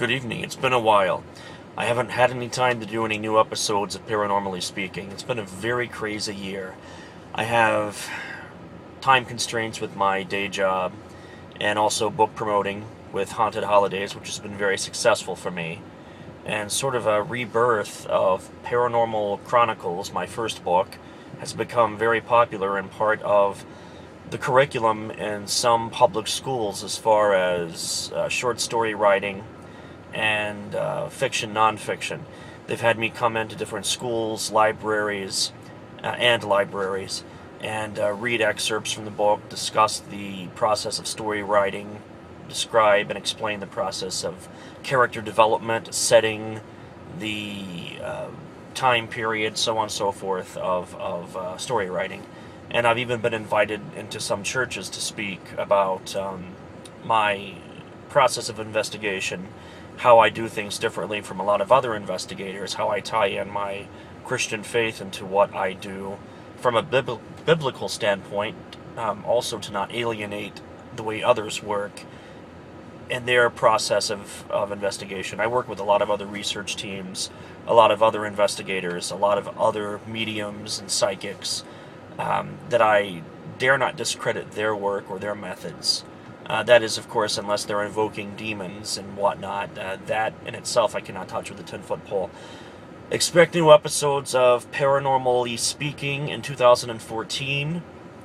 good evening. It's been a while. I haven't had any time to do any new episodes of Paranormally Speaking. It's been a very crazy year. I have time constraints with my day job and also book promoting with Haunted Holidays, which has been very successful for me. And sort of a rebirth of Paranormal Chronicles, my first book, has become very popular and part of the curriculum in some public schools as far as short story writing and fiction, nonfiction. They've had me come into different schools, libraries, and read excerpts from the book, discuss the process of story writing, describe and explain the process of character development, setting, the time period, so on and so forth of story writing. And I've even been invited into some churches to speak about my process of investigation, how I do things differently from a lot of other investigators, how I tie in my Christian faith into what I do from a biblical standpoint, also to not alienate the way others work in their process of investigation. I work with a lot of other research teams, a lot of other investigators, a lot of other mediums and psychics that I dare not discredit their work or their methods. That is, of course, unless they're invoking demons and whatnot. That in itself I cannot touch with a 10-foot pole. Expect new episodes of Paranormally Speaking in 2014.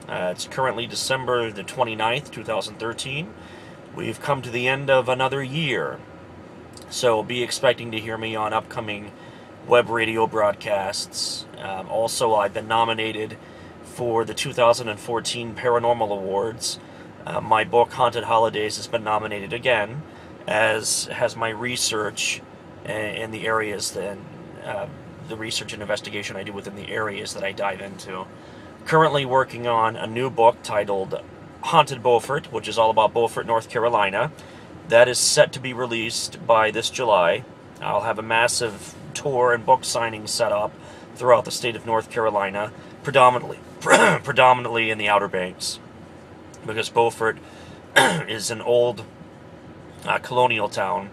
It's currently December the 29th, 2013. We've come to the end of another year. So be expecting to hear me on upcoming web radio broadcasts. Also, I've been nominated for the 2014 Paranormal Awards. My book, Haunted Holidays, has been nominated again, as has my research in the areas that the research and investigation I do within the areas that I dive into. Currently working on a new book titled Haunted Beaufort, which is all about Beaufort, North Carolina. That is set to be released by this July. I'll have a massive tour and book signing set up throughout the state of North Carolina, predominantly in the Outer Banks, because Beaufort is an old colonial town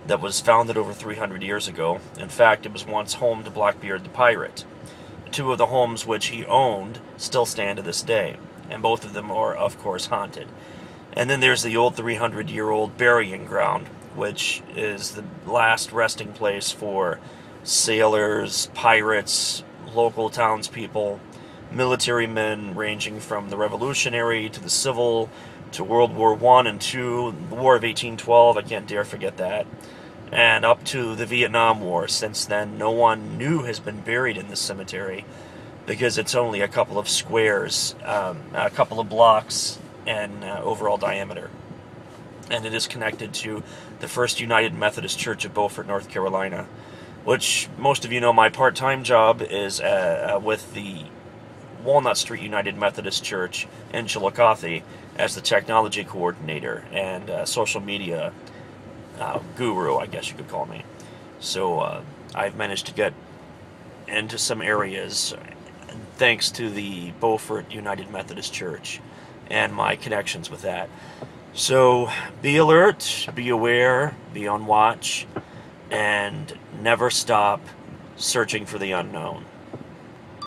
that was founded over 300 years ago. In fact, it was once home to Blackbeard the Pirate. Two of the homes which he owned still stand to this day, and both of them are, of course, haunted. And then there's the old 300-year-old burying ground, which is the last resting place for sailors, pirates, local townspeople, military men ranging from the Revolutionary to the Civil to World War I and II, the War of 1812, I can't dare forget that, and up to the Vietnam War. Since then, no one new has been buried in this cemetery because it's only a couple of squares, a couple of blocks in overall diameter. And it is connected to the First United Methodist Church of Beaufort, North Carolina, which most of you know my part-time job is with the Walnut Street United Methodist Church in Chillicothe as the technology coordinator and social media guru, I guess you could call me. So I've managed to get into some areas thanks to the Beaufort United Methodist Church and my connections with that. So be alert, be aware, be on watch, and never stop searching for the unknown.